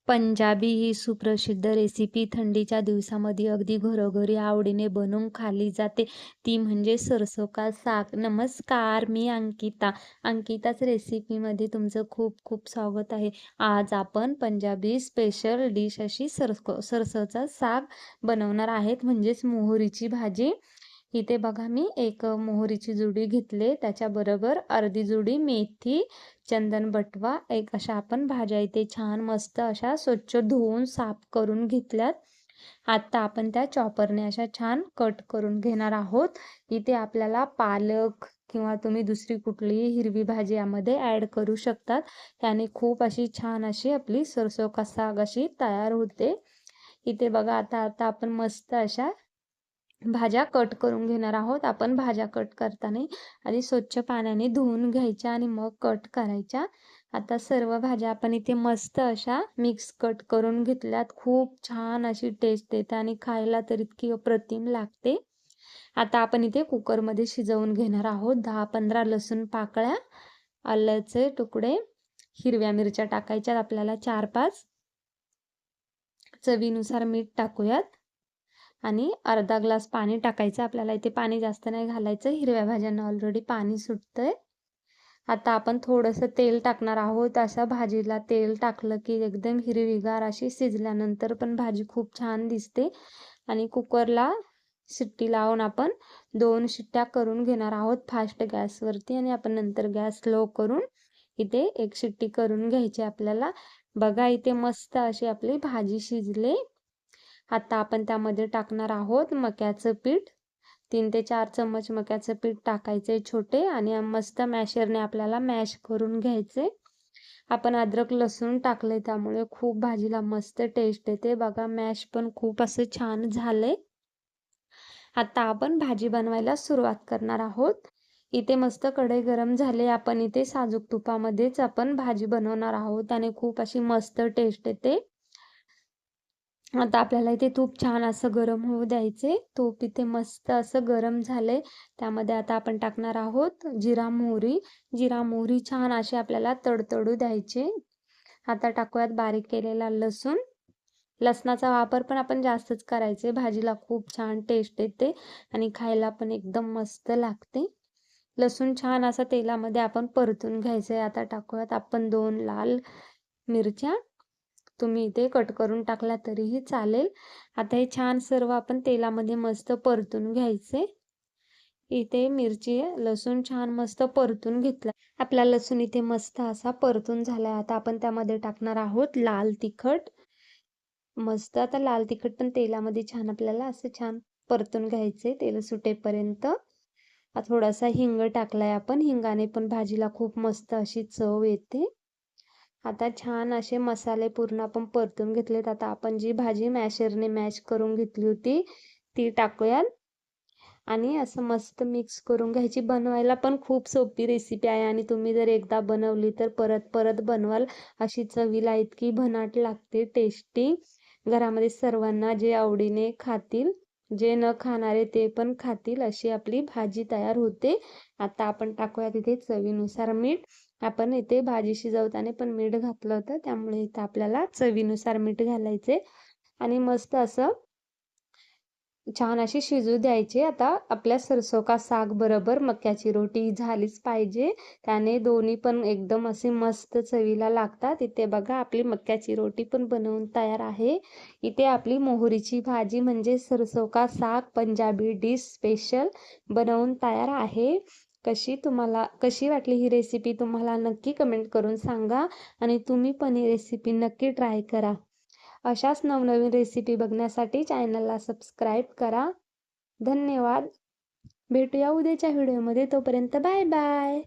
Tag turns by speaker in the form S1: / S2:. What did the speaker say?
S1: पंजाबी ही सुप्रसिद्ध रेसिपी थंडीच्या दिवसामध्ये अगदी घरोघरी आवडीने बनवून खाल्ली जाते. ती म्हणजे सरसों का साग. नमस्कार, मी अंकिता. अंकिताच रेसिपीमध्ये तुमचं खूप खूप स्वागत आहे. आज आपण पंजाबी स्पेशल डिश अशी सरसोचा साग बनवणार आहेत, म्हणजेच मोहरीची भाजी. इथे बघा मी एक मोहरीची जुडी घेतले, त्याच्याबरोबर अर्धी जुडी मेथी, चंदन बटवा, एक अशा आपण भाज्या इथे छान मस्त अशा स्वच्छ धुवून साफ करून घेतल्यात. आता आपण त्या चॉपरने अशा छान कट करून घेणार आहोत. इथे आपल्याला पालक किंवा तुम्ही दुसरी कुठलीही हिरवी भाजी यामध्ये ॲड करू शकतात. त्याने खूप अशी छान अशी आपली सरसों का साग अशी तयार होते. इथे बघा आता आता आपण मस्त अशा भाज्या कट करून घेणार आहोत. आपण भाज्या कट करताना आधी स्वच्छ पाण्याने धुवून घ्यायच्या आणि मग कट करायच्या. आता सर्व भाज्या आपण इथे मस्त अशा मिक्स कट करून घेतल्यात. खूप छान अशी टेस्ट येते आणि खायला तर इतकी अप्रतिम लागते. आता आपण इथे कुकरमध्ये शिजवून घेणार आहोत. 10-15 लसूण पाकळ्या, आल्याचे तुकडे, हिरव्या मिरच्या टाकायच्यात आपल्याला 4-5, चवीनुसार मीठ टाकूयात आणि अर्धा ग्लास पाणी टाकायचं. आपल्याला इथे पाणी जास्त नाही घालायचं, हिरव्या भाज्यांना ऑलरेडी पाणी सुटतंय. आता आपण थोडंसं तेल टाकणार आहोत. अशा भाजीला तेल टाकलं की एकदम हिरवीगार अशी शिजल्यानंतर पण भाजी खूप छान दिसते. आणि कुकरला शिट्टी लावून आपण 2 शिट्ट्या करून घेणार आहोत फास्ट गॅसवरती, आणि आपण नंतर गॅस लो करून इथे 1 शिट्टी करून घ्यायची आपल्याला. बघा इथे मस्त अशी आपली भाजी शिजले. आता आपण त्यामध्ये टाकणार आहोत मक्याचं पीठ. 3 ते 4 चम्मच मक्याचं पीठ टाकायचे छोटे, आणि मस्त मॅशरने आपल्याला मॅश करून घ्यायचे. आपण अद्रक लसूण टाकले त्यामुळे खूप भाजीला मस्त टेस्ट येते. बघा मॅश पण खूप असं छान झालंय. आता आपण भाजी बनवायला सुरुवात करणार आहोत. इथे मस्त कढई गरम झाली. आपण इथे साजूक तुपामध्येच आपण भाजी बनवणार आहोत आणि खूप अशी मस्त टेस्ट येते. आता आपल्याला इथे तूप छान असं गरम होऊ द्यायचे. तूप इथे मस्त असं गरम झाले. त्यामध्ये आता आपण टाकणार आहोत जिरा मोहरी. जिरा मोहरी छान अशी आपल्याला तडतडू द्यायचे. आता टाकूयात बारीक केलेला लसूण. लसणाचा वापर पण आपण जास्तच करायचे. भाजीला खूप छान टेस्ट येते आणि खायला पण एकदम मस्त लागते. लसूण छान असा तेलामध्ये आपण परतून घ्यायचे. आता टाकूयात आपण 2 लाल मिरच्या. तुम्ही इथे कट करून टाकला तरीही चालेल. आता हे छान सर्व आपण तेलामध्ये मस्त परतून घ्यायचे. इथे मिरची, लसूण छान मस्त परतून घेतला. आपला लसूण इथे मस्त असा परतून झाला. आता आपण त्यामध्ये टाकणार आहोत लाल तिखट. मस्त आता लाल तिखट पण तेलामध्ये छान आपल्याला असं छान परतून घ्यायचे तेल सुटेपर्यंत. थोडासा हिंग टाकलाय आपण. हिंगाने पण भाजीला खूप मस्त अशी चव येते. आता छान असे मसाले पूर्ण आपण परतून घेतलेत. आता आपण जी भाजी मॅशरने मॅश करून घेतली होती ती टाकूयात आणि असं मस्त मिक्स करून घ्यायची. बनवायला पण खूप सोपी रेसिपी आहे आणि तुम्ही जर एकदा बनवली तर परत परत बनवाल. अशी चवीला इतकी भन्नाट लागते, टेस्टी. घरामध्ये सर्वांना जे आवडीने खातील, जे न खाणारे ते पण खातील अशी आपली भाजी तयार होते. आता आपण टाकूया तिथे चवीनुसार मीठ. आपण इथे भाजी शिजवताना पण मीठ घातलं होतं, त्यामुळे इथं आपल्याला चवीनुसार मीठ घालायचे आणि मस्त असं छान अशी शिजू द्यायचे. आता आपल्या सरसों का साग बरोबर मक्याची रोटी झालीच पाहिजे. त्याने दोन्ही पण एकदम असे मस्त चवीला लागतात. इथे बघा आपली मक्याची रोटी पण बनवून तयार आहे. इथे आपली मोहरीची भाजी म्हणजे सरसों का साग पंजाबी डिश स्पेशल बनवून तयार आहे. कशी वाटली ही रेसिपी तुम्हाला नक्की कमेंट करून सांगा आणि तुम्ही पण ही रेसिपी नक्की ट्राय करा. अशाच नवनवीन रेसिपी बघण्यासाठी चॅनलला सबस्क्राईब करा. धन्यवाद. भेटूया उद्याच्या व्हिडिओमध्ये. तोपर्यंत बाय बाय.